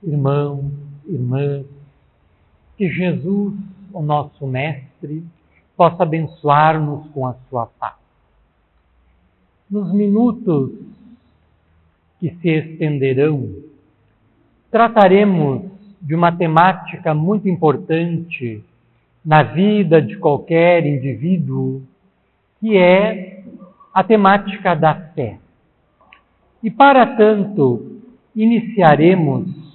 Irmãos, irmãs, que Jesus, o nosso Mestre, possa abençoar-nos com a sua paz. Nos minutos que se estenderão, trataremos de uma temática muito importante na vida de qualquer indivíduo, que é a temática da fé. E para tanto, iniciaremos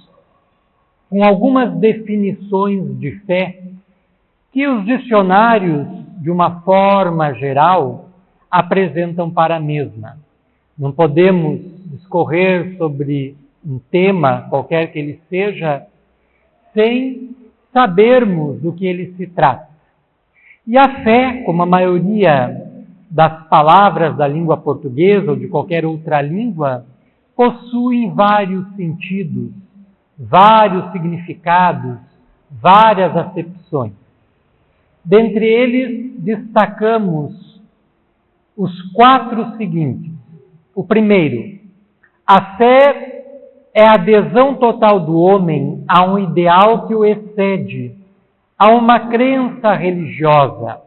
com algumas definições de fé que os dicionários, de uma forma geral, apresentam para a mesma. Não podemos discorrer sobre um tema, qualquer que ele seja, sem sabermos do que ele se trata. E a fé, como a maioria das palavras da língua portuguesa ou de qualquer outra língua, possui vários sentidos, vários significados, várias acepções. Dentre eles, destacamos os 4 seguintes. O primeiro, a fé é a adesão total do homem a um ideal que o excede, a uma crença religiosa,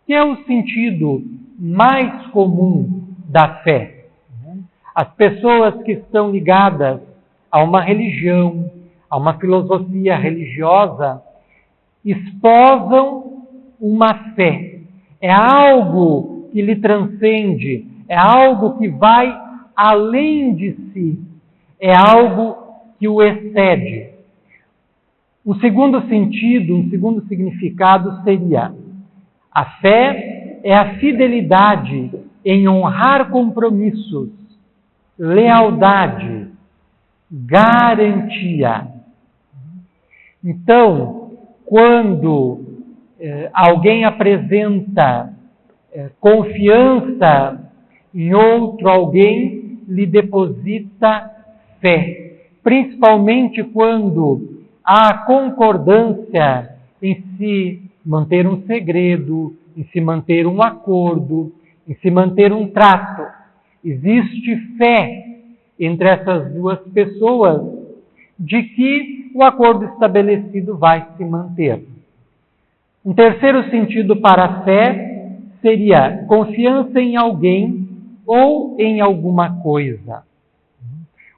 que é o sentido mais comum da fé. As pessoas que estão ligadas a uma religião, a uma filosofia religiosa, esposam uma fé. É algo que lhe transcende, é algo que vai além de si, é algo que o excede. Um segundo sentido, um segundo significado seria: a fé é a fidelidade em honrar compromissos, lealdade, garantia. Então, quando alguém apresenta confiança em outro alguém, lhe deposita fé. Principalmente quando há concordância em se manter um segredo, em se manter um acordo, em se manter um trato. Existe fé entre essas duas pessoas de que o acordo estabelecido vai se manter. Um terceiro sentido para a fé seria confiança em alguém ou em alguma coisa.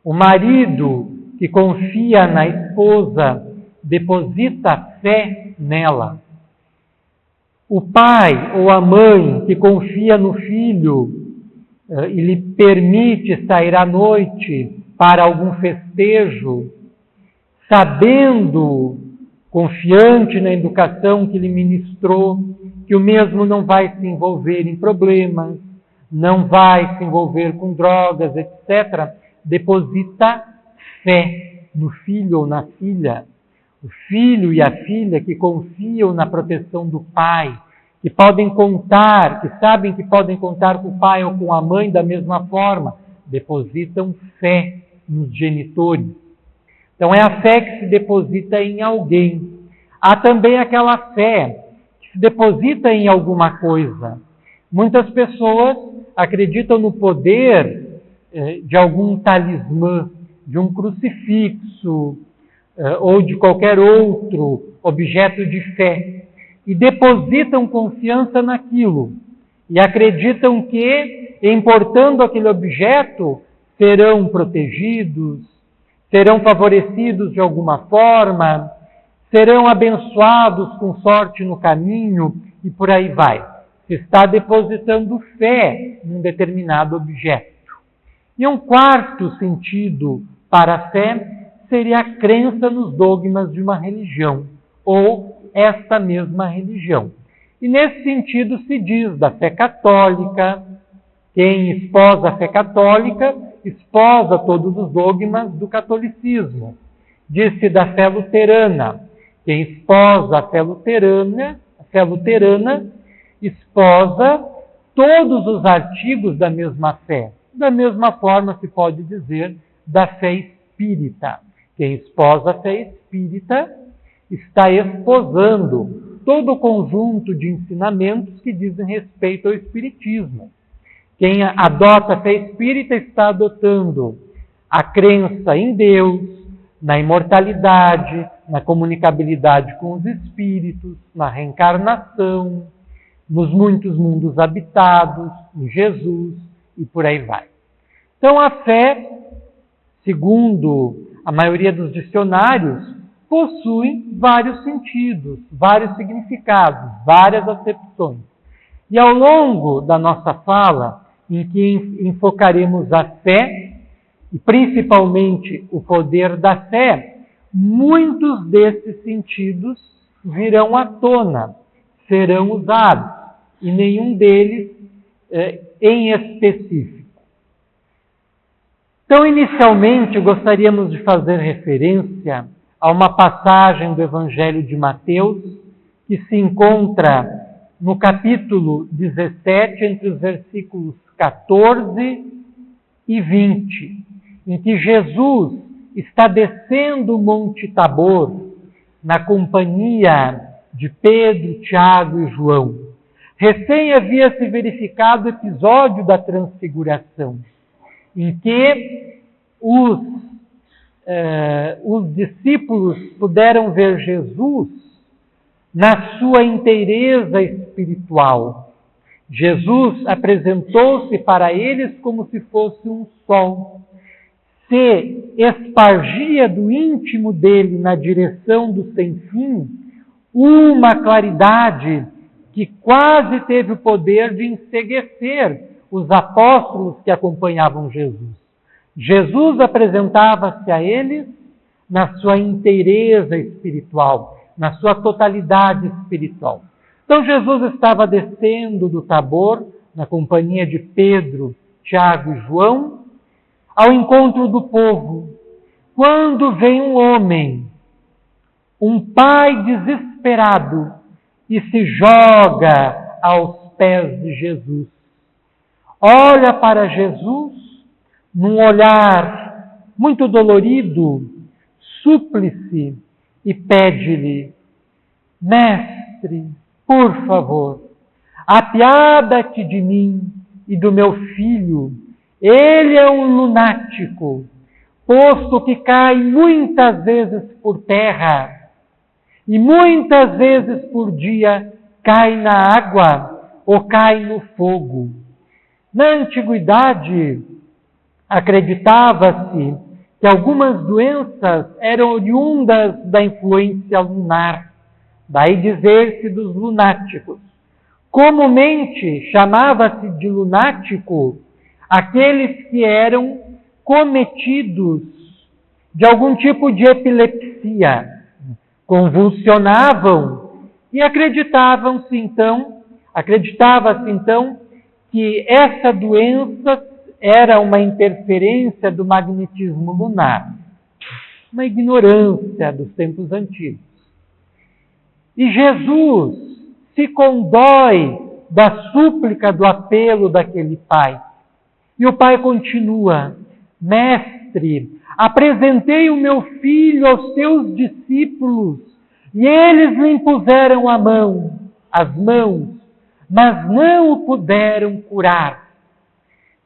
O marido que confia na esposa deposita fé nela. O pai ou a mãe que confia no filho e lhe permite sair à noite para algum festejo, sabendo, confiante na educação que lhe ministrou, que o mesmo não vai se envolver em problemas, não vai se envolver com drogas, etc., deposita fé no filho ou na filha. O filho e a filha que confiam na proteção do pai, que podem contar, que sabem que podem contar com o pai ou com a mãe da mesma forma, depositam fé nos genitores. Então é a fé que se deposita em alguém. Há também aquela fé que se deposita em alguma coisa. Muitas pessoas acreditam no poder de algum talismã, de um crucifixo ou de qualquer outro objeto de fé. E depositam confiança naquilo. E acreditam que, importando aquele objeto, serão protegidos, serão favorecidos de alguma forma, serão abençoados com sorte no caminho e por aí vai. Se está depositando fé num determinado objeto. E um quarto sentido para a fé seria a crença nos dogmas de uma religião, ou esta mesma religião. E nesse sentido se diz da fé católica. Quem esposa a fé católica, esposa todos os dogmas do catolicismo. Diz-se da fé luterana. Quem esposa a fé luterana esposa todos os artigos da mesma fé. Da mesma forma se pode dizer da fé espírita. Quem esposa a fé espírita está esposando todo o conjunto de ensinamentos que dizem respeito ao espiritismo. Quem adota a fé espírita está adotando a crença em Deus, na imortalidade, na comunicabilidade com os espíritos, na reencarnação, nos muitos mundos habitados, em Jesus e por aí vai. Então a fé, segundo a maioria dos dicionários, possui vários sentidos, vários significados, várias acepções. E ao longo da nossa fala, em que enfocaremos a fé, e principalmente o poder da fé, muitos desses sentidos virão à tona, serão usados, e nenhum deles em específico. Então, inicialmente, gostaríamos de fazer referência a uma passagem do Evangelho de Mateus, que se encontra no capítulo 17, entre os versículos 14 e 20, em que Jesus está descendo o Monte Tabor na companhia de Pedro, Tiago e João. Recém havia se verificado o episódio da transfiguração, em que os discípulos puderam ver Jesus na sua inteireza espiritual. Jesus apresentou-se para eles como se fosse um sol. Se espargia do íntimo dele na direção do sem-fim uma claridade que quase teve o poder de enceguecer os apóstolos que acompanhavam Jesus. Jesus apresentava-se a eles na sua inteireza espiritual, na sua totalidade espiritual. Então Jesus estava descendo do Tabor, na companhia de Pedro, Tiago e João, ao encontro do povo, quando vem um homem, um pai desesperado, e se joga aos pés de Jesus. Olha para Jesus, num olhar muito dolorido, súplice, e pede-lhe: Mestre, por favor, apiada-te de mim e do meu filho. Ele é um lunático, posto que cai muitas vezes por terra e muitas vezes por dia cai na água ou cai no fogo. Na antiguidade, acreditava-se que algumas doenças eram oriundas da influência lunar, daí dizer-se dos lunáticos. Comumente chamava-se de lunático aqueles que eram cometidos de algum tipo de epilepsia, convulsionavam e acreditava-se então que essa doença era uma interferência do magnetismo lunar, uma ignorância dos tempos antigos. E Jesus se condói da súplica, do apelo daquele pai. E o pai continua: Mestre, apresentei o meu filho aos teus discípulos, e eles lhe impuseram as mãos, mas não o puderam curar.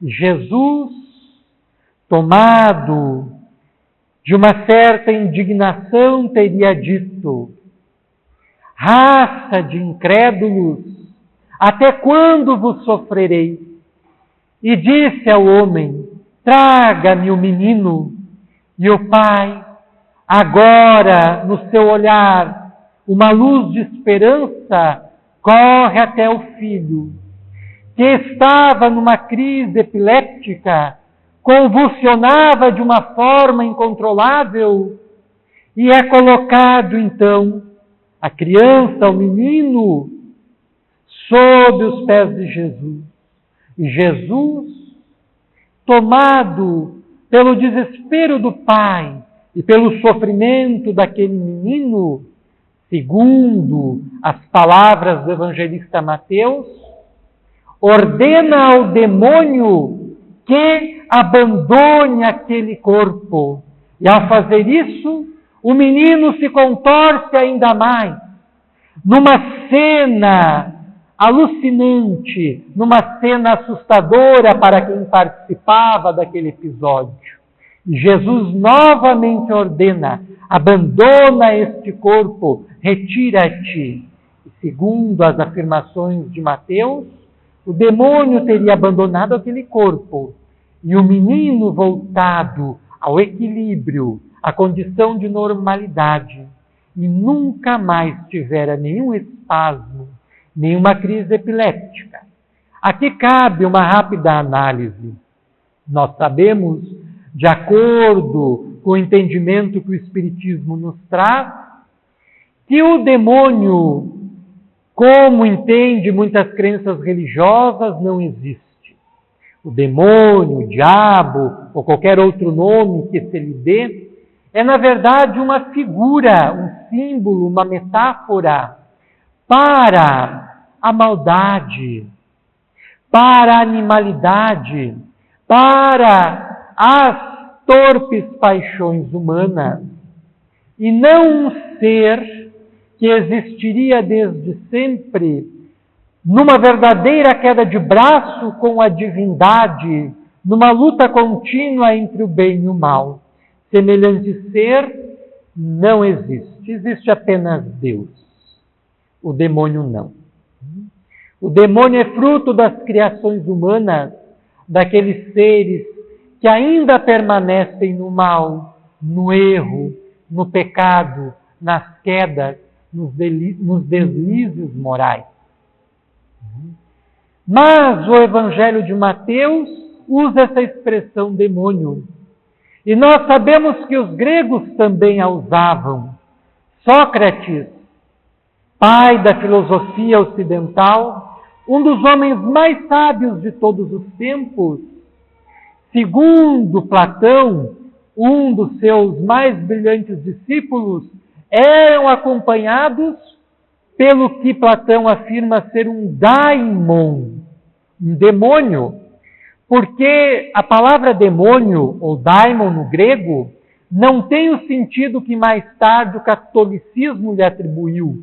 Jesus, tomado de uma certa indignação, teria dito: Raça de incrédulos, até quando vos sofrerei? E disse ao homem: Traga-me o menino. E o pai, agora no seu olhar, uma luz de esperança, corre até o filho, que estava numa crise epiléptica, convulsionava de uma forma incontrolável, e é colocado então a criança, o menino, sob os pés de Jesus. E Jesus, tomado pelo desespero do pai e pelo sofrimento daquele menino, segundo as palavras do evangelista Mateus, ordena ao demônio que abandone aquele corpo. E ao fazer isso, o menino se contorce ainda mais, numa cena alucinante, numa cena assustadora para quem participava daquele episódio. E Jesus novamente ordena: abandona este corpo, retira-te. Segundo as afirmações de Mateus, o demônio teria abandonado aquele corpo e o menino voltado ao equilíbrio, à condição de normalidade, e nunca mais tivera nenhum espasmo, nenhuma crise epiléptica. Aqui cabe uma rápida análise. Nós sabemos, de acordo com o entendimento que o Espiritismo nos traz, que o demônio, como entende muitas crenças religiosas, não existe. O demônio, o diabo, ou qualquer outro nome que se lhe dê, é na verdade uma figura, um símbolo, uma metáfora para a maldade, para a animalidade, para as torpes paixões humanas, e não um ser que existiria desde sempre numa verdadeira queda de braço com a divindade, numa luta contínua entre o bem e o mal. Semelhante ser não existe. Existe apenas Deus. O demônio não. O demônio é fruto das criações humanas, daqueles seres que ainda permanecem no mal, no erro, no pecado, nas quedas, nos deslizes morais. Mas o Evangelho de Mateus usa essa expressão demônio. E nós sabemos que os gregos também a usavam. Sócrates, pai da filosofia ocidental, um dos homens mais sábios de todos os tempos, segundo Platão, um dos seus mais brilhantes discípulos, eram acompanhados pelo que Platão afirma ser um daimon, um demônio, porque a palavra demônio, ou daimon no grego, não tem o sentido que mais tarde o catolicismo lhe atribuiu.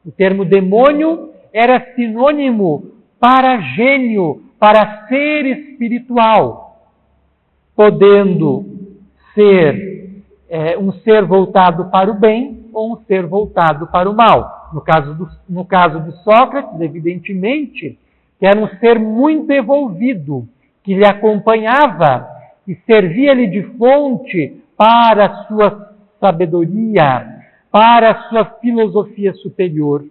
O termo demônio era sinônimo para gênio, para ser espiritual, podendo ser um ser voltado para o bem ou um ser voltado para o mal. No caso de Sócrates, evidentemente, que era um ser muito evolvido, que lhe acompanhava e servia-lhe de fonte para a sua sabedoria, para a sua filosofia superior.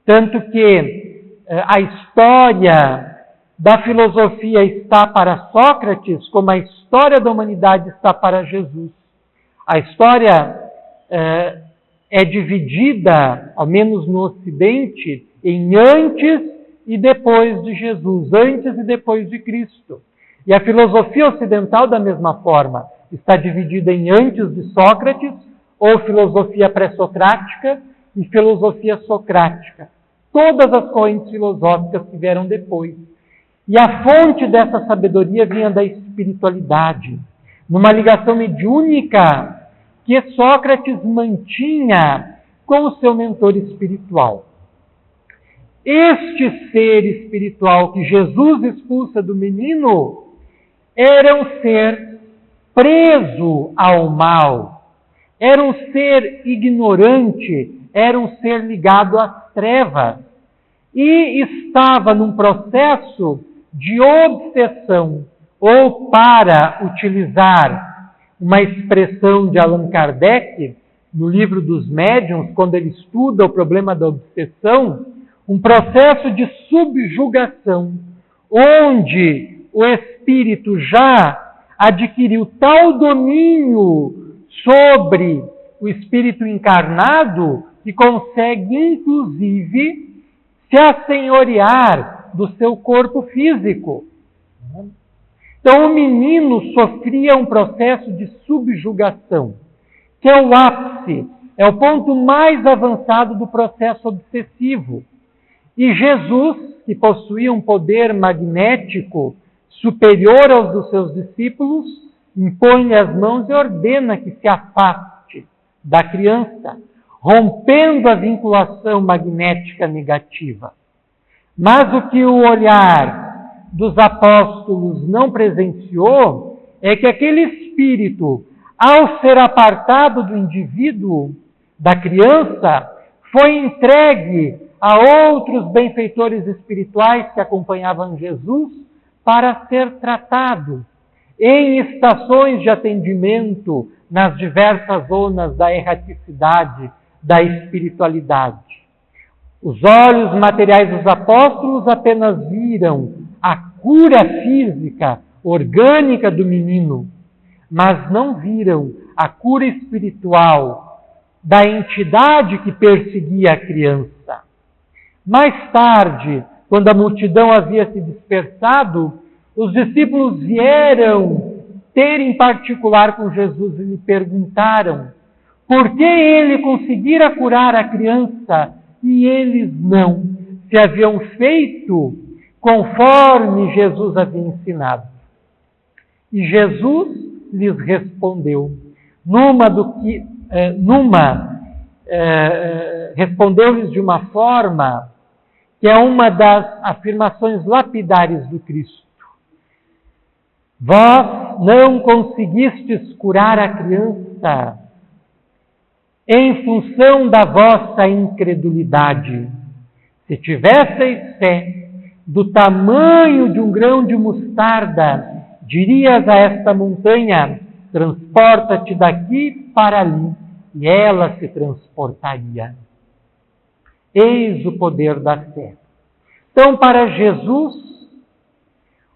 Tanto que a história da filosofia está para Sócrates, como a história da humanidade está para Jesus. A história é dividida, ao menos no Ocidente, em antes e depois de Jesus, antes e depois de Cristo. E a filosofia ocidental, da mesma forma, está dividida em antes de Sócrates, ou filosofia pré-socrática e filosofia socrática. Todas as correntes filosóficas que vieram depois. E a fonte dessa sabedoria vinha da espiritualidade, numa ligação mediúnica que Sócrates mantinha com o seu mentor espiritual. Este ser espiritual que Jesus expulsa do menino era um ser preso ao mal, era um ser ignorante, era um ser ligado às trevas e estava num processo de obsessão, ou, para utilizar uma expressão de Allan Kardec, no livro dos Médiuns, quando ele estuda o problema da obsessão, um processo de subjugação, onde o espírito já adquiriu tal domínio sobre o espírito encarnado que consegue, inclusive, se assenhorear do seu corpo físico. Então, o menino sofria um processo de subjugação, que é o ápice, é o ponto mais avançado do processo obsessivo. E Jesus, que possuía um poder magnético superior aos dos seus discípulos, impõe-lhe as mãos e ordena que se afaste da criança, rompendo a vinculação magnética negativa. Mas o que o olhar dos apóstolos não presenciou é que aquele espírito, ao ser apartado do indivíduo, da criança, foi entregue a outros benfeitores espirituais que acompanhavam Jesus para ser tratado em estações de atendimento nas diversas zonas da erraticidade, da espiritualidade. Os olhos materiais dos apóstolos apenas viram a cura física, orgânica do menino, mas não viram a cura espiritual da entidade que perseguia a criança. Mais tarde, quando a multidão havia se dispersado, os discípulos vieram ter em particular com Jesus e lhe perguntaram por que ele conseguira curar a criança e eles não, se haviam feito conforme Jesus havia ensinado. E Jesus lhes respondeu, respondeu-lhes de uma forma que é uma das afirmações lapidares do Cristo. Vós não conseguistes curar a criança em função da vossa incredulidade. Se tivesseis fé do tamanho de um grão de mostarda, dirias a esta montanha, transporta-te daqui para ali, e ela se transportaria. Eis o poder da fé. Então, para Jesus,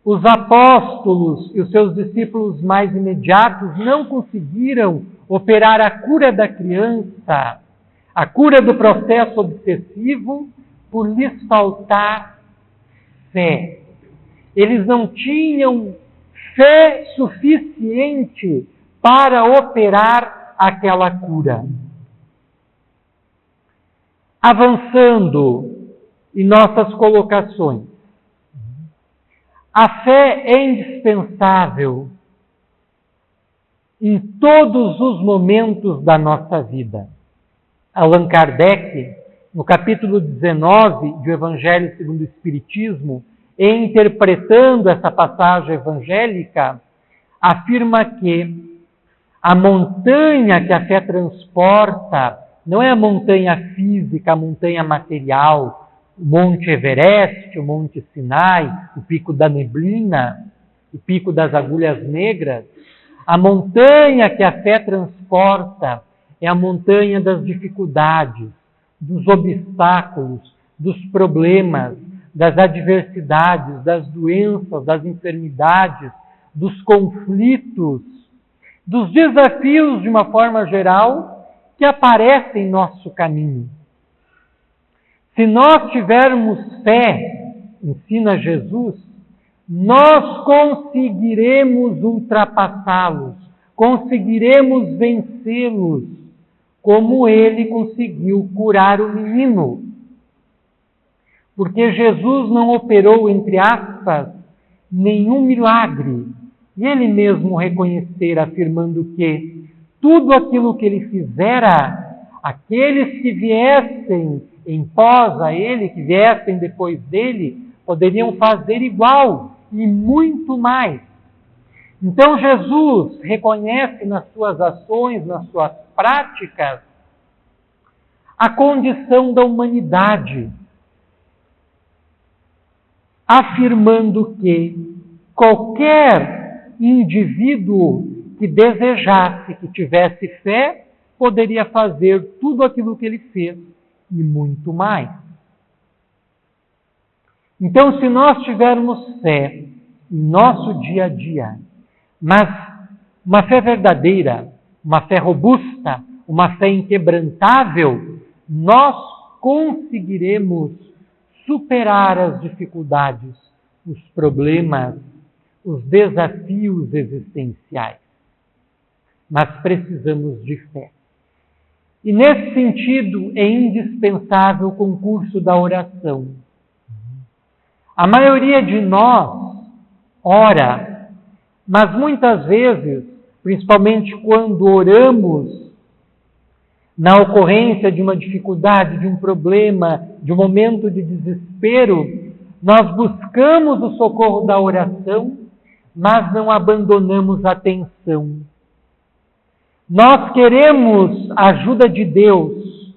os apóstolos e os seus discípulos mais imediatos não conseguiram operar a cura da criança, a cura do processo obsessivo, por lhes faltar fé. Eles não tinham fé suficiente para operar aquela cura. Avançando em nossas colocações, a fé é indispensável em todos os momentos da nossa vida. Allan Kardec, no capítulo 19 do Evangelho segundo o Espiritismo, interpretando essa passagem evangélica, afirma que a montanha que a fé transporta não é a montanha física, a montanha material, o Monte Everest, o Monte Sinai, o Pico da Neblina, o Pico das Agulhas Negras. A montanha que a fé transporta é a montanha das dificuldades, dos obstáculos, dos problemas, das adversidades, das doenças, das enfermidades, dos conflitos, dos desafios de uma forma geral que aparecem em nosso caminho. Se nós tivermos fé, ensina Jesus, nós conseguiremos ultrapassá-los, conseguiremos vencê-los, como ele conseguiu curar o menino. Porque Jesus não operou, entre aspas, nenhum milagre. E ele mesmo reconhecer, afirmando que tudo aquilo que ele fizera, aqueles que viessem em pós a ele, que viessem depois dele, poderiam fazer igual e muito mais. Então Jesus reconhece nas suas ações, nas suas práticas, a condição da humanidade, afirmando que qualquer indivíduo que desejasse, que tivesse fé, poderia fazer tudo aquilo que ele fez e muito mais. Então, se nós tivermos fé em nosso dia a dia, mas uma fé verdadeira, uma fé robusta, uma fé inquebrantável, nós conseguiremos superar as dificuldades, os problemas, os desafios existenciais. Mas precisamos de fé. E nesse sentido é indispensável o concurso da oração. A maioria de nós ora, mas muitas vezes, principalmente quando oramos na ocorrência de uma dificuldade, de um problema, de um momento de desespero, nós buscamos o socorro da oração, mas não abandonamos a atenção. Nós queremos a ajuda de Deus,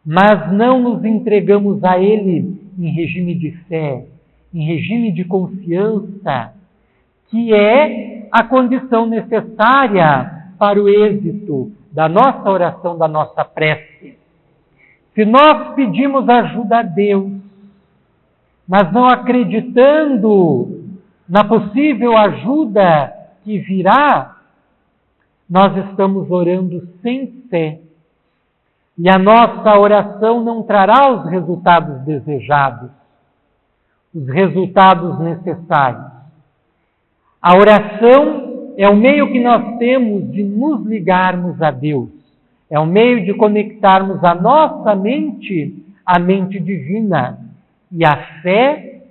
mas não nos entregamos a Ele em regime de fé, em regime de confiança, que é a condição necessária para o êxito da nossa oração, da nossa prece. Se nós pedimos ajuda a Deus, mas não acreditando na possível ajuda que virá, nós estamos orando sem fé. E a nossa oração não trará os resultados desejados, os resultados necessários. A oração é o meio que nós temos de nos ligarmos a Deus. É o meio de conectarmos a nossa mente à mente divina. E a fé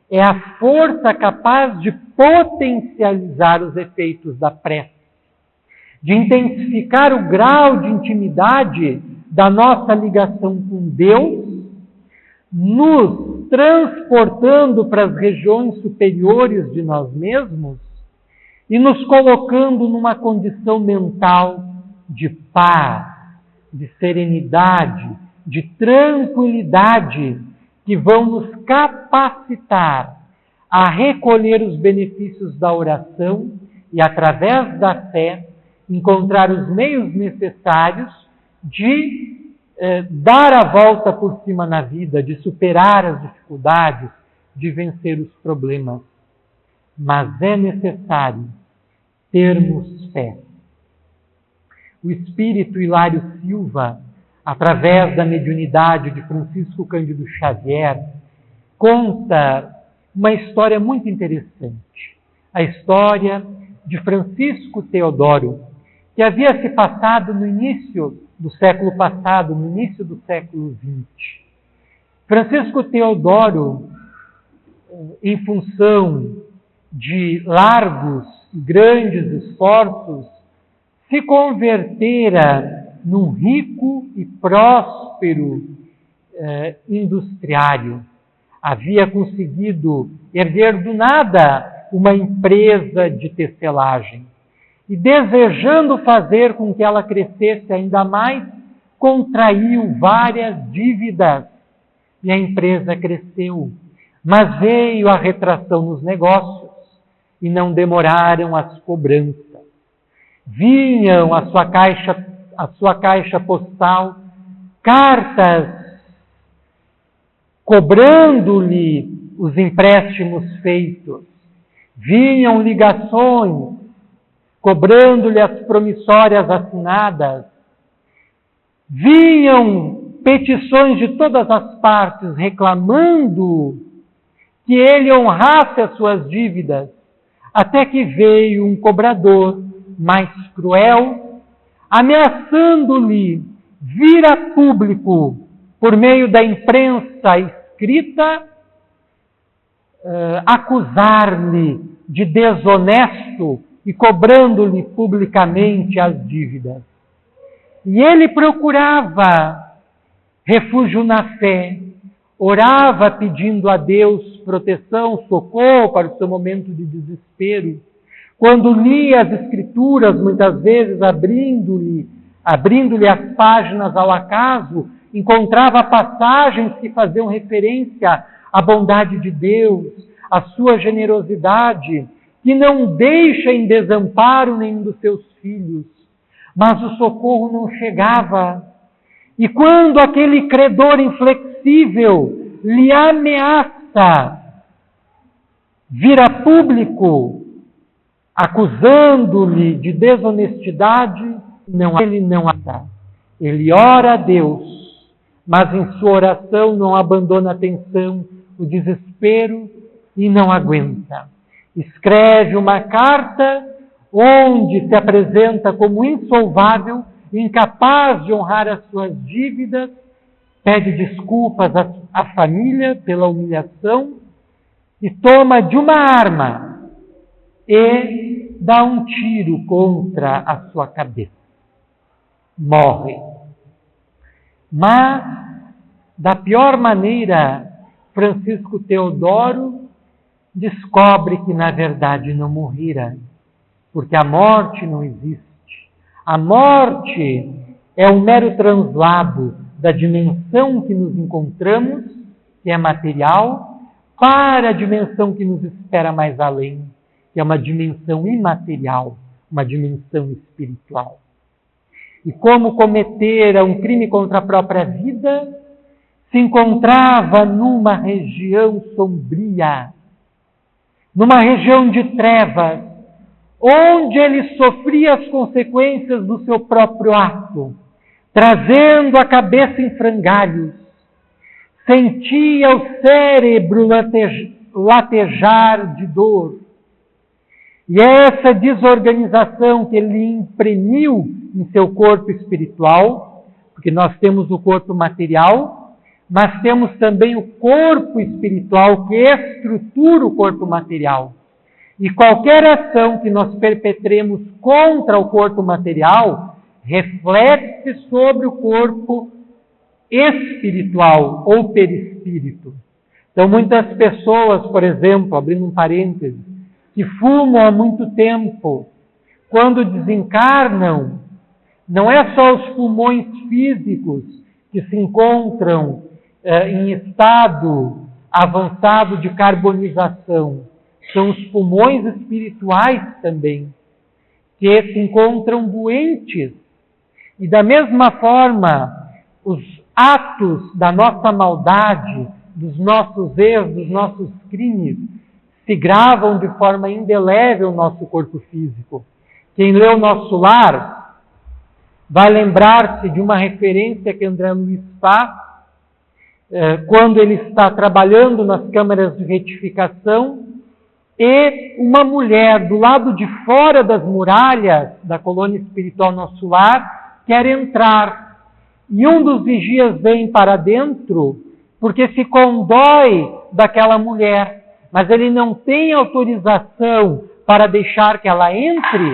é a força capaz de potencializar os efeitos da prece, de intensificar o grau de intimidade da nossa ligação com Deus, nos transportando para as regiões superiores de nós mesmos e nos colocando numa condição mental de paz, de serenidade, de tranquilidade, que vão nos capacitar a recolher os benefícios da oração e, através da fé, encontrar os meios necessários de dar a volta por cima na vida, de superar as dificuldades, de vencer os problemas. Mas é necessário termos fé. O espírito Hilário Silva, através da mediunidade de Francisco Cândido Xavier, conta uma história muito interessante. A história de Francisco Teodoro, que havia se passado no início do século passado, no início do século XX. Francisco Teodoro, em função de largos e grandes esforços, se convertera num rico e próspero industriário. Havia conseguido erguer do nada uma empresa de tecelagem. E desejando fazer com que ela crescesse ainda mais, contraiu várias dívidas e a empresa cresceu. Mas veio a retração nos negócios e não demoraram as cobranças. Vinham à sua caixa postal cartas cobrando-lhe os empréstimos feitos. Vinham ligações cobrando-lhe as promissórias assinadas. Vinham petições de todas as partes reclamando que ele honrasse as suas dívidas, até que veio um cobrador mais cruel, ameaçando-lhe vir a público, por meio da imprensa escrita, acusar-lhe de desonesto e cobrando-lhe publicamente as dívidas. E ele procurava refúgio na fé, orava pedindo a Deus proteção, socorro para o seu momento de desespero. Quando lia as Escrituras, muitas vezes abrindo-lhe as páginas ao acaso, encontrava passagens que faziam referência à bondade de Deus, à sua generosidade, que não deixa em desamparo nenhum dos seus filhos. Mas o socorro não chegava. E quando aquele credor inflexível lhe ameaça vir a público, acusando-lhe de desonestidade, ele não ata. Ele ora a Deus, mas em sua oração não abandona a atenção, o desespero e não aguenta. Escreve uma carta onde se apresenta como insolvável, incapaz de honrar as suas dívidas, pede desculpas à família pela humilhação e toma de uma arma e dá um tiro contra a sua cabeça. Morre. Mas, da pior maneira, Francisco Teodoro descobre que na verdade não morrera, porque a morte não existe. A morte é um mero translado da dimensão que nos encontramos, que é material, para a dimensão que nos espera mais além, que é uma dimensão imaterial, uma dimensão espiritual. E como cometera um crime contra a própria vida, se encontrava numa região sombria, numa região de trevas, onde ele sofria as consequências do seu próprio ato, trazendo a cabeça em frangalhos, sentia o cérebro latejar de dor. E essa desorganização que ele imprimiu em seu corpo espiritual, porque nós temos o corpo material, mas temos também o corpo espiritual que estrutura o corpo material. E qualquer ação que nós perpetremos contra o corpo material reflete sobre o corpo espiritual ou perispírito. Então, muitas pessoas, por exemplo, abrindo um parêntese, que fumam há muito tempo, quando desencarnam, não é só os pulmões físicos que se encontram em estado avançado de carbonização, são os pulmões espirituais também, que se encontram doentes. E da mesma forma, os atos da nossa maldade, dos nossos erros, dos nossos crimes, se gravam de forma indelével no nosso corpo físico. Quem lê o Nosso Lar vai lembrar-se de uma referência que André Luiz faz, quando ele está trabalhando nas câmaras de retificação, e uma mulher do lado de fora das muralhas da colônia espiritual Nosso Lar quer entrar. E um dos vigias vem para dentro porque se condói daquela mulher, mas ele não tem autorização para deixar que ela entre,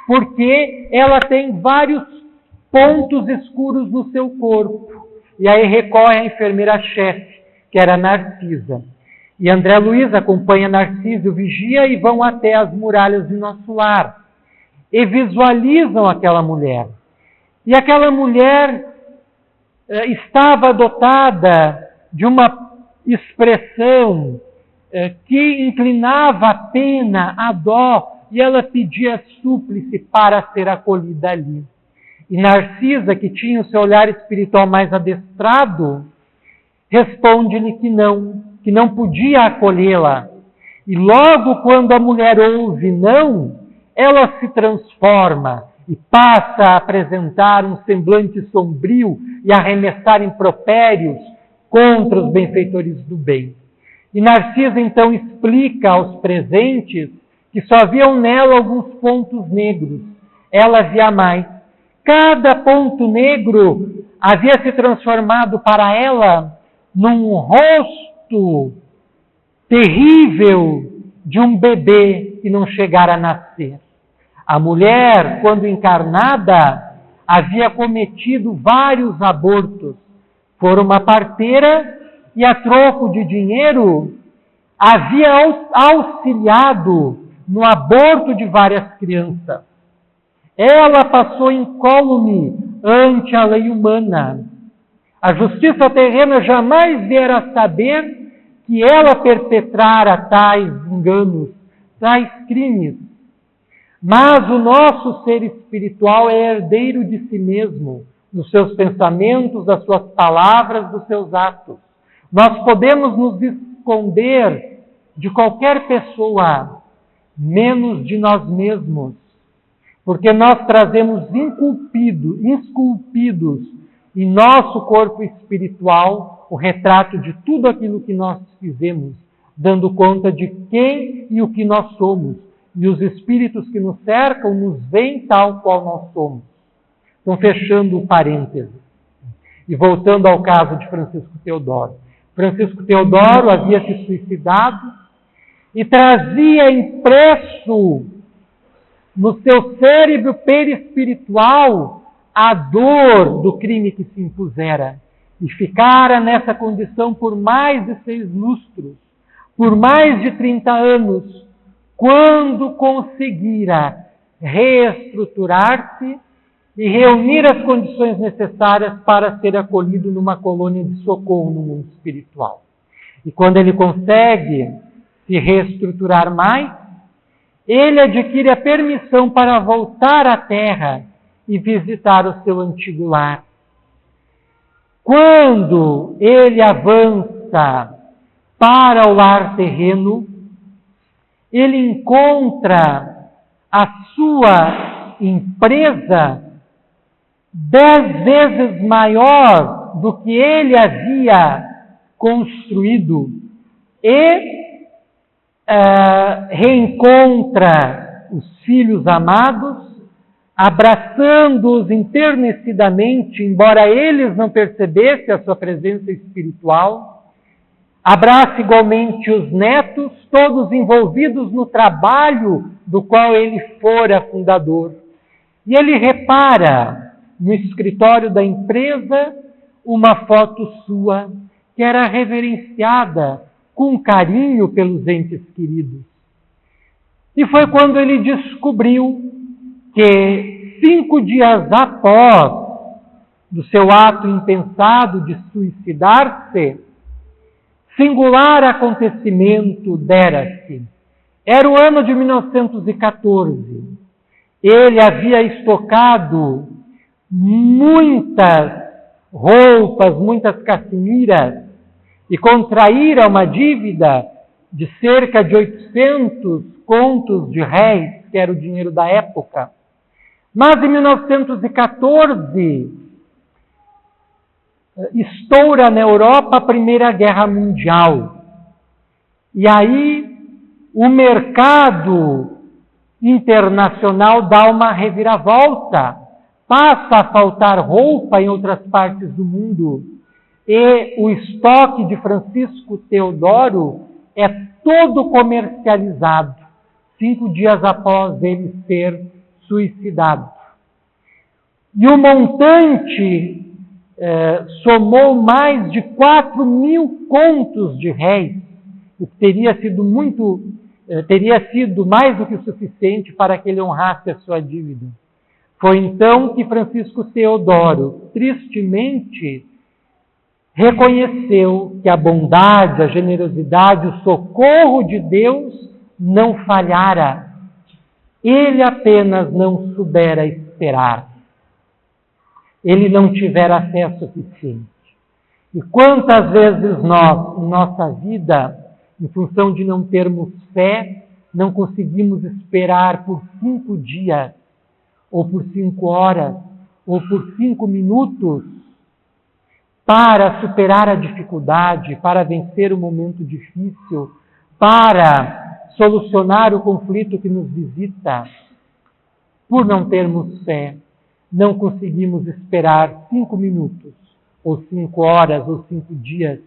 porque ela tem vários pontos escuros no seu corpo. E aí recorre à enfermeira-chefe, que era Narcisa. E André Luiz acompanha Narciso e o vigia e vão até as muralhas de Nosso Lar. E visualizam aquela mulher. E aquela mulher estava dotada de uma expressão que inclinava a pena, a dó, e ela pedia súplice para ser acolhida ali. E Narcisa, que tinha o seu olhar espiritual mais adestrado, responde-lhe que não podia acolhê-la. E logo quando a mulher ouve não, ela se transforma e passa a apresentar um semblante sombrio e arremessar impropérios contra os benfeitores do bem. E Narcisa então explica aos presentes que só haviam nela alguns pontos negros. Ela via mais. Cada ponto negro havia se transformado para ela num rosto terrível de um bebê que não chegara a nascer. A mulher, quando encarnada, havia cometido vários abortos. Fora uma parteira e, a troco de dinheiro, havia auxiliado no aborto de várias crianças. Ela passou incólume ante a lei humana. A justiça terrena jamais viera saber que ela perpetrara tais enganos, tais crimes. Mas o nosso ser espiritual é herdeiro de si mesmo, dos seus pensamentos, das suas palavras, dos seus atos. Nós podemos nos esconder de qualquer pessoa, menos de nós mesmos, porque nós trazemos esculpidos em nosso corpo espiritual o retrato de tudo aquilo que nós fizemos, dando conta de quem e o que nós somos. E os espíritos que nos cercam nos veem tal qual nós somos. Então, fechando o parêntese e voltando ao caso de Francisco Teodoro. Francisco Teodoro havia se suicidado e trazia impresso no seu cérebro perispiritual a dor do crime que se impusera. E ficara nessa condição por mais de 6 lustros, por mais de 30 anos, quando conseguira reestruturar-se e reunir as condições necessárias para ser acolhido numa colônia de socorro no mundo espiritual. E quando ele consegue se reestruturar mais, ele adquire a permissão para voltar à Terra e visitar o seu antigo lar. Quando ele avança para o lar terreno, ele encontra a sua empresa 10 vezes maior do que ele havia construído e reencontra os filhos amados, abraçando-os enternecidamente, embora eles não percebessem a sua presença espiritual. Abraça igualmente os netos, todos envolvidos no trabalho do qual ele fora fundador. E ele repara no escritório da empresa uma foto sua que era reverenciada com carinho pelos entes queridos. E foi quando ele descobriu que 5 dias após do seu ato impensado de suicidar-se, singular acontecimento dera-se. Era o ano de 1914. Ele havia estocado muitas roupas, muitas caçemiras, e contraíra uma dívida de cerca de 800 contos de réis, que era o dinheiro da época. Mas em 1914, estoura na Europa a Primeira Guerra Mundial. E aí o mercado internacional dá uma reviravolta. Passa a faltar roupa em outras partes do mundo. E o estoque de Francisco Teodoro é todo comercializado, 5 dias após ele ser suicidado. E o montante somou mais de 4.000 contos de réis, o que teria sido mais do que o suficiente para que ele honrasse a sua dívida. Foi então que Francisco Teodoro, tristemente, reconheceu que a bondade, a generosidade, o socorro de Deus não falhara. Ele apenas não soubera esperar. Ele não tivera fé suficiente. E quantas vezes nós, em nossa vida, em função de não termos fé, não conseguimos esperar por 5 dias, ou por 5 horas, ou por 5 minutos, para superar a dificuldade, para vencer o momento difícil, para solucionar o conflito que nos visita. Por não termos fé, não conseguimos esperar 5 minutos, ou 5 horas, ou 5 dias,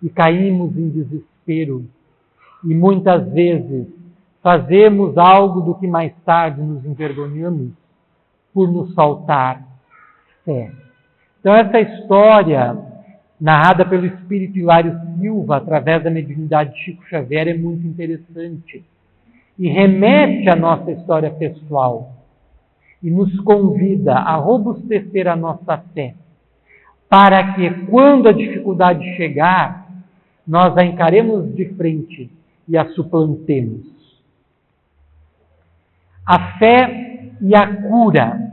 e caímos em desespero. E muitas vezes fazemos algo do que mais tarde nos envergonhamos por nos faltar fé. Então essa história, narrada pelo espírito Hilário Silva, através da mediunidade de Chico Xavier, é muito interessante. E remete à nossa história pessoal. E nos convida a robustecer a nossa fé, para que quando a dificuldade chegar, nós a encaremos de frente e a suplantemos. A fé e a cura.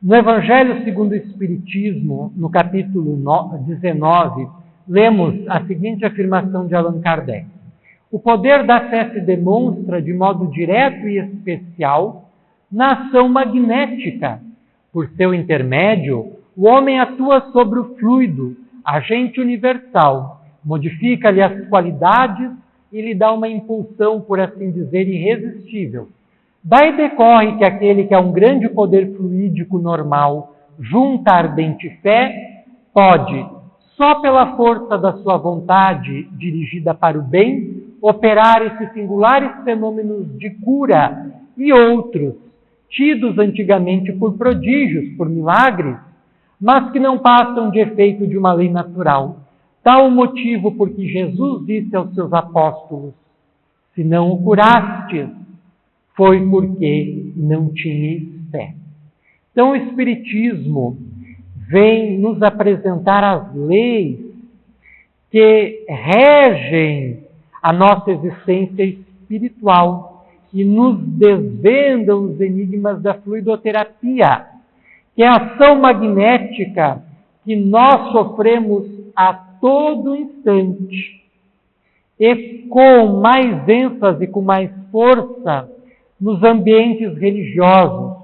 No Evangelho segundo o Espiritismo, no capítulo 19, lemos a seguinte afirmação de Allan Kardec. O poder da fé se demonstra de modo direto e especial na ação magnética. Por seu intermédio, o homem atua sobre o fluido, agente universal, modifica-lhe as qualidades e lhe dá uma impulsão, por assim dizer, irresistível. Daí decorre que aquele que é um grande poder fluídico normal, junta a ardente fé, pode, só pela força da sua vontade dirigida para o bem, operar esses singulares fenômenos de cura e outros, tidos antigamente por prodígios, por milagres, mas que não passam de efeito de uma lei natural, Tal o motivo porque Jesus disse aos seus apóstolos: se não o curastes, foi porque não tinhais fé. Então o Espiritismo vem nos apresentar as leis que regem a nossa existência espiritual e nos desvendam os enigmas da fluidoterapia, que é a ação magnética que nós sofremos a todo instante e com mais ênfase, com mais força nos ambientes religiosos,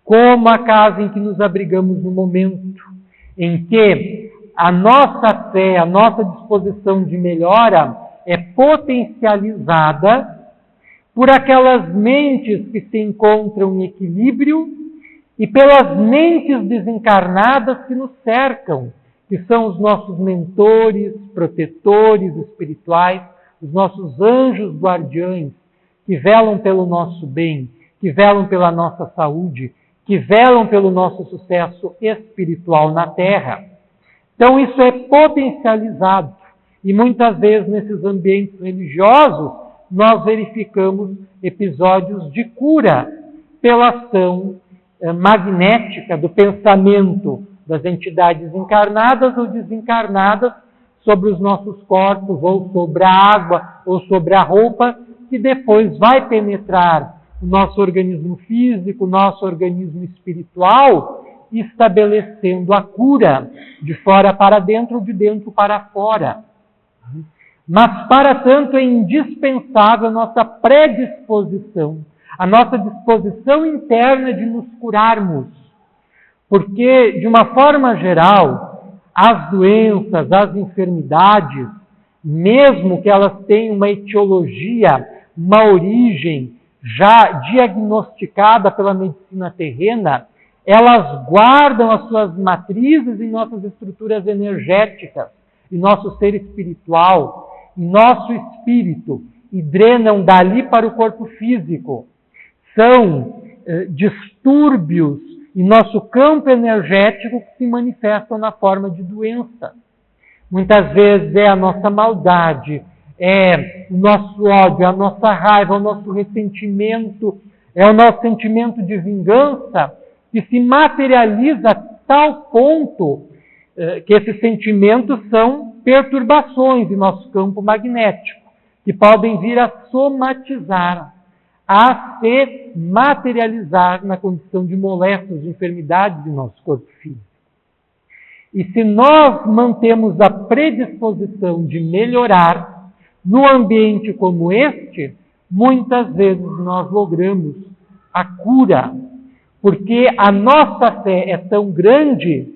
como a casa em que nos abrigamos no momento em que a nossa fé, a nossa disposição de melhora é potencializada por aquelas mentes que se encontram em equilíbrio e pelas mentes desencarnadas que nos cercam, que são os nossos mentores, protetores espirituais, os nossos anjos guardiães, que velam pelo nosso bem, que velam pela nossa saúde, que velam pelo nosso sucesso espiritual na Terra. Então isso é potencializado e muitas vezes nesses ambientes religiosos nós verificamos episódios de cura pela ação magnética do pensamento das entidades encarnadas ou desencarnadas sobre os nossos corpos, ou sobre a água, ou sobre a roupa, que depois vai penetrar o nosso organismo físico, o nosso organismo espiritual, estabelecendo a cura de fora para dentro, de dentro para fora. Mas, para tanto, é indispensável a nossa predisposição, a nossa disposição interna de nos curarmos. Porque, de uma forma geral, as doenças, as enfermidades, mesmo que elas tenham uma etiologia, uma origem já diagnosticada pela medicina terrena, elas guardam as suas matrizes em nossas estruturas energéticas, em nosso ser espiritual, em nosso espírito, e drenam dali para o corpo físico. São distúrbios em nosso campo energético que se manifestam na forma de doença. Muitas vezes é a nossa maldade, é o nosso ódio, é a nossa raiva, é o nosso ressentimento, é o nosso sentimento de vingança que se materializa a tal ponto que esses sentimentos são perturbações em nosso campo magnético, que podem vir a somatizar, a se materializar na condição de moléstias, de enfermidades em nosso corpo físico. E se nós mantemos a predisposição de melhorar no ambiente como este, muitas vezes nós logramos a cura, porque a nossa fé é tão grande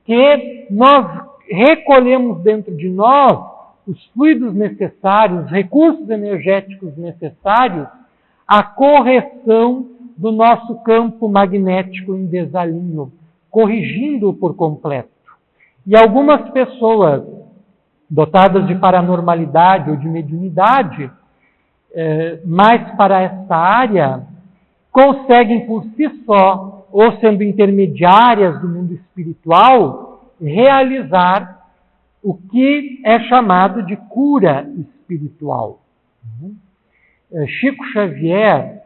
que nós recolhemos dentro de nós os fluidos necessários, os recursos energéticos necessários à correção do nosso campo magnético em desalinho, corrigindo-o por completo. E algumas pessoas dotadas de paranormalidade ou de mediunidade, mais para esta área, conseguem por si só, ou sendo intermediárias do mundo espiritual, realizar o que é chamado de cura espiritual. Chico Xavier,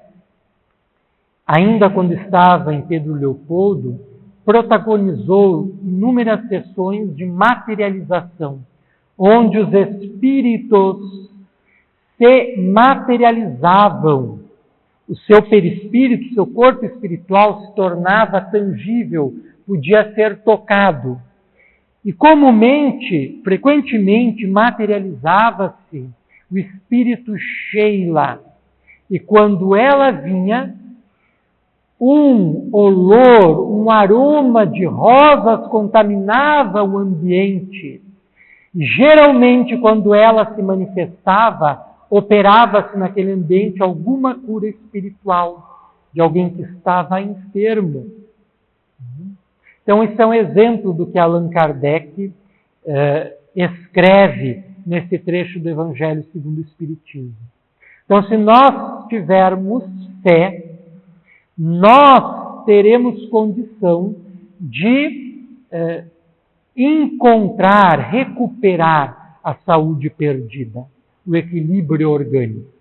ainda quando estava em Pedro Leopoldo, protagonizou inúmeras sessões de materialização, onde os espíritos se materializavam. O seu perispírito, o seu corpo espiritual se tornava tangível, podia ser tocado. E comumente, frequentemente, materializava-se o espírito Sheila. E quando ela vinha, um olor, um aroma de rosas contaminava o ambiente. E geralmente, quando ela se manifestava, operava-se naquele ambiente alguma cura espiritual de alguém que estava enfermo. Então, isso é um exemplo do que Allan Kardec escreve nesse trecho do Evangelho segundo o Espiritismo. Então, se nós tivermos fé, nós teremos condição de encontrar, recuperar a saúde perdida, o equilíbrio orgânico.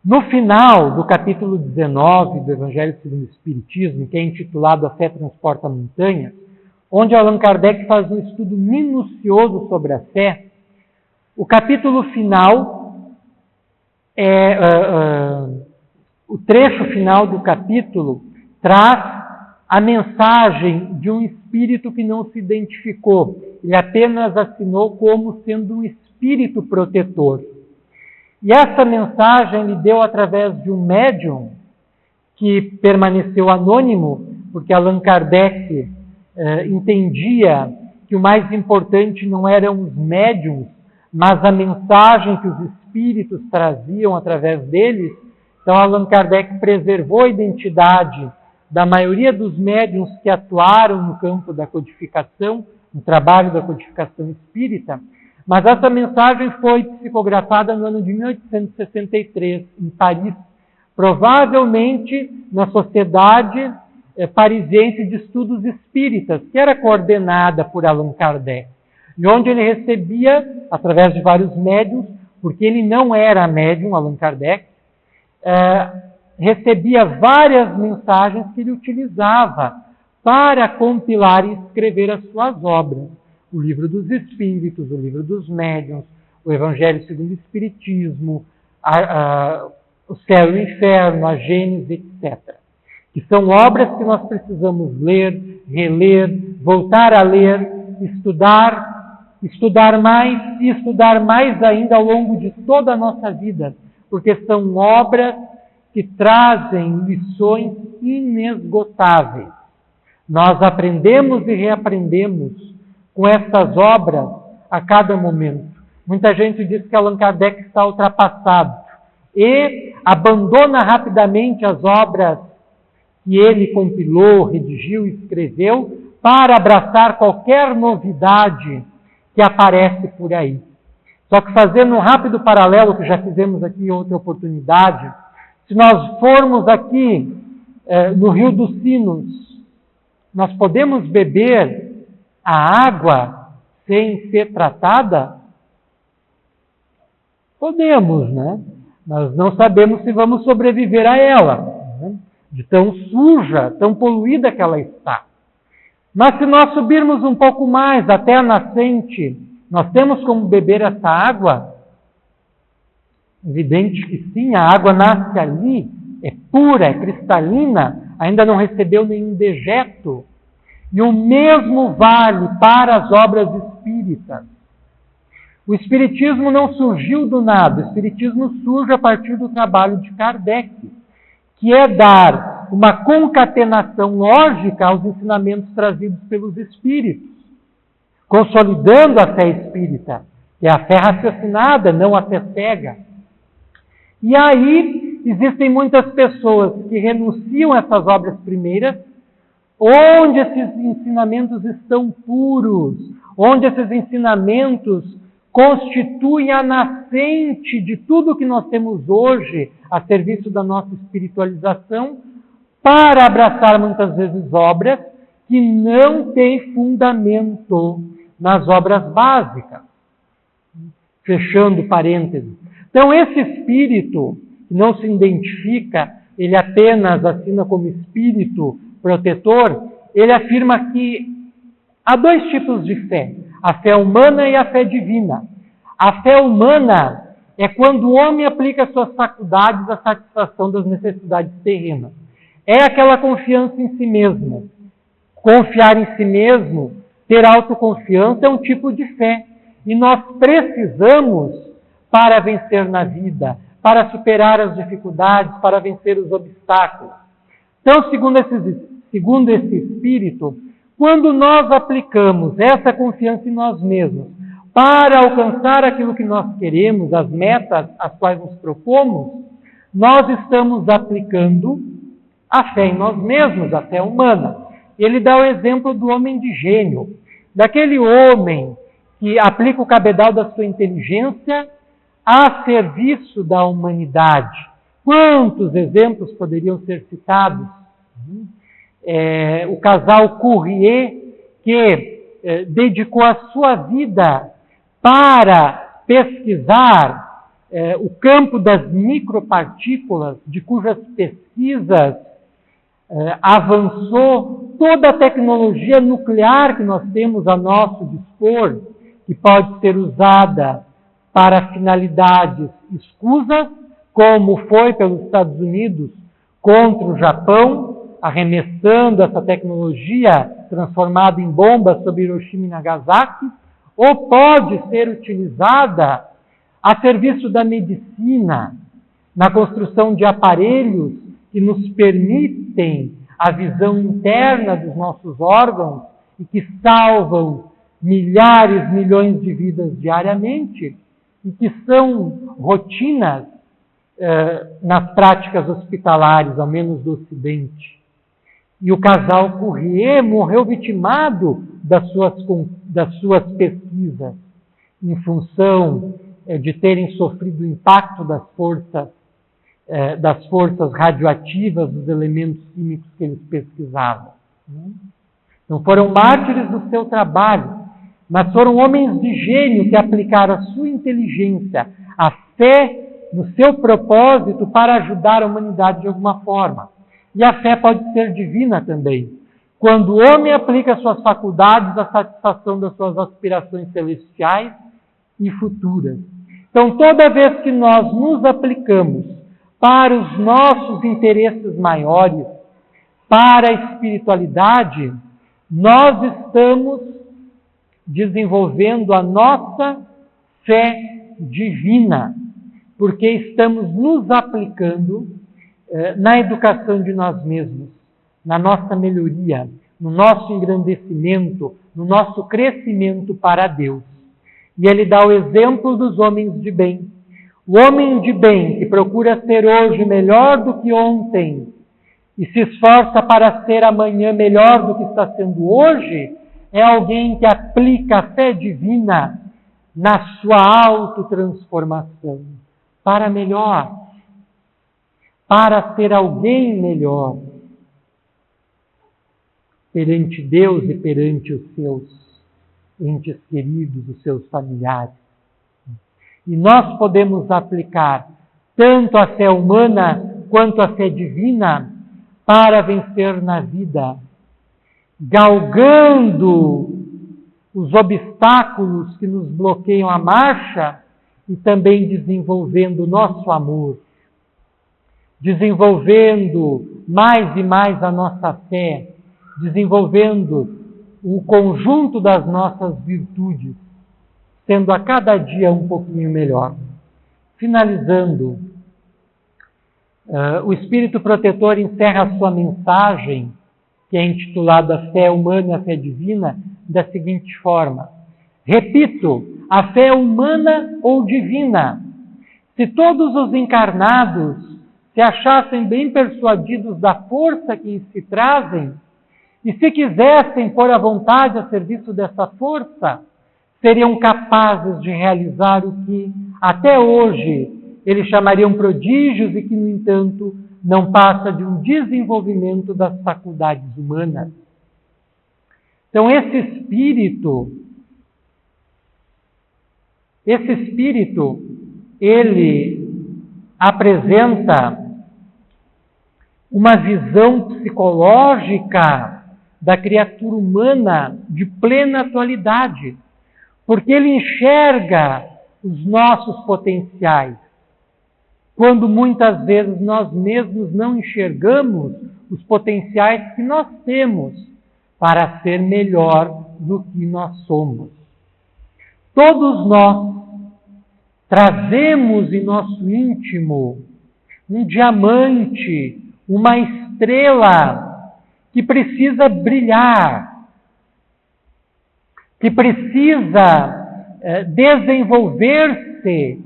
No final do capítulo 19 do Evangelho segundo o Espiritismo, que é intitulado A Fé Transporta Montanhas, onde Allan Kardec faz um estudo minucioso sobre a fé, o capítulo final, o trecho final do capítulo traz a mensagem de um espírito que não se identificou. Ele apenas assinou como sendo um espírito protetor. E essa mensagem ele deu através de um médium que permaneceu anônimo, porque Allan Kardec entendia que o mais importante não eram os médiums, mas a mensagem que os espíritos traziam através deles. Então Allan Kardec preservou a identidade da maioria dos médiuns que atuaram no campo da codificação, no trabalho da codificação espírita, mas essa mensagem foi psicografada no ano de 1863, em Paris, provavelmente na Sociedade Parisiense de Estudos Espíritas, que era coordenada por Allan Kardec, e onde ele recebia, através de vários médiuns, porque ele não era médium, Allan Kardec, recebia várias mensagens que ele utilizava para compilar e escrever as suas obras. O Livro dos Espíritos, o Livro dos Médiuns, o Evangelho segundo o Espiritismo, o Céu e o Inferno, a Gênese, etc. Que são obras que nós precisamos ler, reler, voltar a ler, estudar mais e estudar mais ainda ao longo de toda a nossa vida, porque são obras que trazem lições inesgotáveis. Nós aprendemos e reaprendemos com estas obras a cada momento. Muita gente diz que Allan Kardec está ultrapassado e abandona rapidamente as obras que ele compilou, redigiu e escreveu para abraçar qualquer novidade que aparece por aí. Só que fazendo um rápido paralelo, que já fizemos aqui em outra oportunidade, se nós formos aqui no Rio dos Sinos, nós podemos beber a água sem ser tratada? Podemos, né? Nós não sabemos se vamos sobreviver a ela, né? De tão suja, tão poluída que ela está. Mas se nós subirmos um pouco mais até a nascente, nós temos como beber essa água? Evidente que sim, a água nasce ali, é pura, é cristalina, ainda não recebeu nenhum dejeto. E o mesmo vale para as obras espíritas. O Espiritismo não surgiu do nada, o Espiritismo surge a partir do trabalho de Kardec, que é dar uma concatenação lógica aos ensinamentos trazidos pelos Espíritos, consolidando a fé espírita, que é a fé raciocinada, não a fé cega. E aí existem muitas pessoas que renunciam a essas obras primeiras, onde esses ensinamentos estão puros, onde esses ensinamentos constituem a nascente de tudo que nós temos hoje a serviço da nossa espiritualização, para abraçar muitas vezes obras que não têm fundamento nas obras básicas. Fechando parênteses. Então, esse espírito que não se identifica, ele apenas assina como espírito protetor, ele afirma que há dois tipos de fé, a fé humana e a fé divina. A fé humana é quando o homem aplica suas faculdades à satisfação das necessidades terrenas. É aquela confiança em si mesmo. Confiar em si mesmo, ter autoconfiança é um tipo de fé. E nós precisamos, para vencer na vida, para superar as dificuldades, para vencer os obstáculos. Então, segundo esse espírito, quando nós aplicamos essa confiança em nós mesmos para alcançar aquilo que nós queremos, as metas às quais nos propomos, nós estamos aplicando a fé em nós mesmos, a fé humana. Ele dá o exemplo do homem de gênio, daquele homem que aplica o cabedal da sua inteligência a serviço da humanidade. Quantos exemplos poderiam ser citados? o casal Courrier, que dedicou a sua vida para pesquisar o campo das micropartículas, de cujas pesquisas avançou toda a tecnologia nuclear que nós temos a nosso dispor, que pode ser usada para finalidades escusas, como foi pelos Estados Unidos contra o Japão, arremessando essa tecnologia transformada em bombas sobre Hiroshima e Nagasaki, ou pode ser utilizada a serviço da medicina, na construção de aparelhos que nos permitem a visão interna dos nossos órgãos e que salvam milhares, milhões de vidas diariamente e que são rotinas nas práticas hospitalares, ao menos do Ocidente. E o casal Courrier morreu vitimado das suas pesquisas, em função de terem sofrido o impacto das forças radioativas, dos elementos químicos que eles pesquisavam. Então foram mártires do seu trabalho, mas foram homens de gênio que aplicaram a sua inteligência, a fé no seu propósito para ajudar a humanidade de alguma forma. E a fé pode ser divina também. Quando o homem aplica suas faculdades à satisfação das suas aspirações celestiais e futuras. Então, toda vez que nós nos aplicamos para os nossos interesses maiores, para a espiritualidade, nós estamos desenvolvendo a nossa fé divina, porque estamos nos aplicando na educação de nós mesmos, na nossa melhoria, no nosso engrandecimento, no nosso crescimento para Deus. E ele dá o exemplo dos homens de bem. O homem de bem que procura ser hoje melhor do que ontem e se esforça para ser amanhã melhor do que está sendo hoje, é alguém que aplica a fé divina na sua autotransformação para melhor, para ser alguém melhor perante Deus e perante os seus entes queridos, os seus familiares. E nós podemos aplicar tanto a fé humana quanto a fé divina para vencer na vida, galgando os obstáculos que nos bloqueiam a marcha e também desenvolvendo o nosso amor, desenvolvendo mais e mais a nossa fé, desenvolvendo o conjunto das nossas virtudes, sendo a cada dia um pouquinho melhor. Finalizando, o Espírito Protetor encerra a sua mensagem, que é intitulada Fé Humana e a Fé Divina, da seguinte forma: repito, a fé humana ou divina. Se todos os encarnados se achassem bem persuadidos da força que se trazem, e se quisessem pôr a vontade a serviço dessa força, seriam capazes de realizar o que, até hoje, eles chamariam prodígios e que, no entanto, não passa de um desenvolvimento das faculdades humanas. Então, esse espírito, ele apresenta uma visão psicológica da criatura humana de plena atualidade, porque ele enxerga os nossos potenciais, quando muitas vezes nós mesmos não enxergamos os potenciais que nós temos para ser melhor do que nós somos. Todos nós trazemos em nosso íntimo um diamante, uma estrela que precisa brilhar, que precisa desenvolver-se.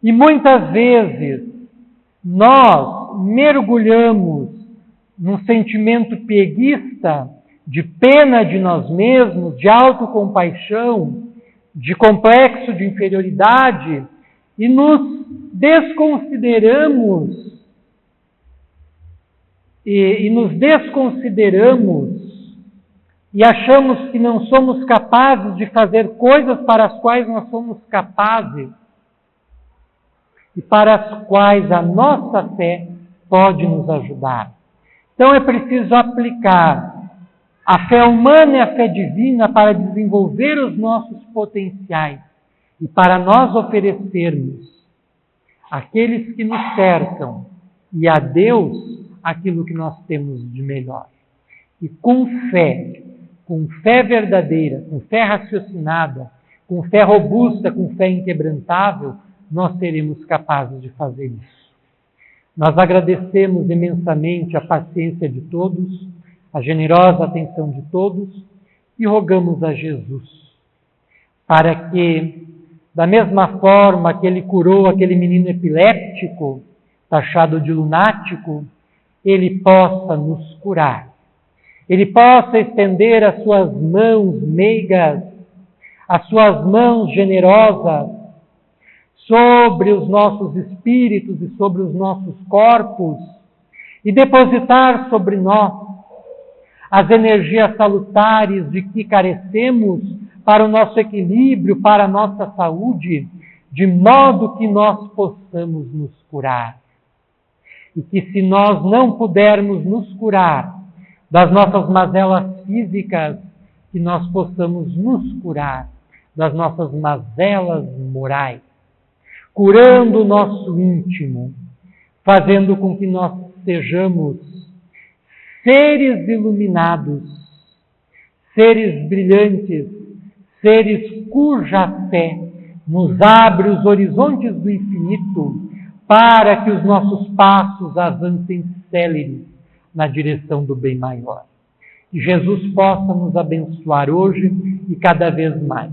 E muitas vezes nós mergulhamos num sentimento pieguista, de pena de nós mesmos, de autocompaixão, de complexo de inferioridade, e nos desconsideramos e nos desconsideramos e achamos que não somos capazes de fazer coisas para as quais nós somos capazes e para as quais a nossa fé pode nos ajudar. Então é preciso aplicar a fé humana e a fé divina para desenvolver os nossos potenciais e para nós oferecermos àqueles que nos cercam e a Deus aquilo que nós temos de melhor. E com fé verdadeira, com fé raciocinada, com fé robusta, com fé inquebrantável, nós seremos capazes de fazer isso. Nós agradecemos imensamente a paciência de todos, a generosa atenção de todos e rogamos a Jesus para que, da mesma forma que Ele curou aquele menino epiléptico, taxado de lunático, Ele possa nos curar. Ele possa estender as suas mãos meigas, as suas mãos generosas, sobre os nossos espíritos e sobre os nossos corpos e depositar sobre nós as energias salutares de que carecemos para o nosso equilíbrio, para a nossa saúde, de modo que nós possamos nos curar. E que se nós não pudermos nos curar das nossas mazelas físicas, que nós possamos nos curar das nossas mazelas morais, curando o nosso íntimo, fazendo com que nós sejamos seres iluminados, seres brilhantes, seres cuja fé nos abre os horizontes do infinito para que os nossos passos avancem céleres na direção do bem maior. Que Jesus possa nos abençoar hoje e cada vez mais.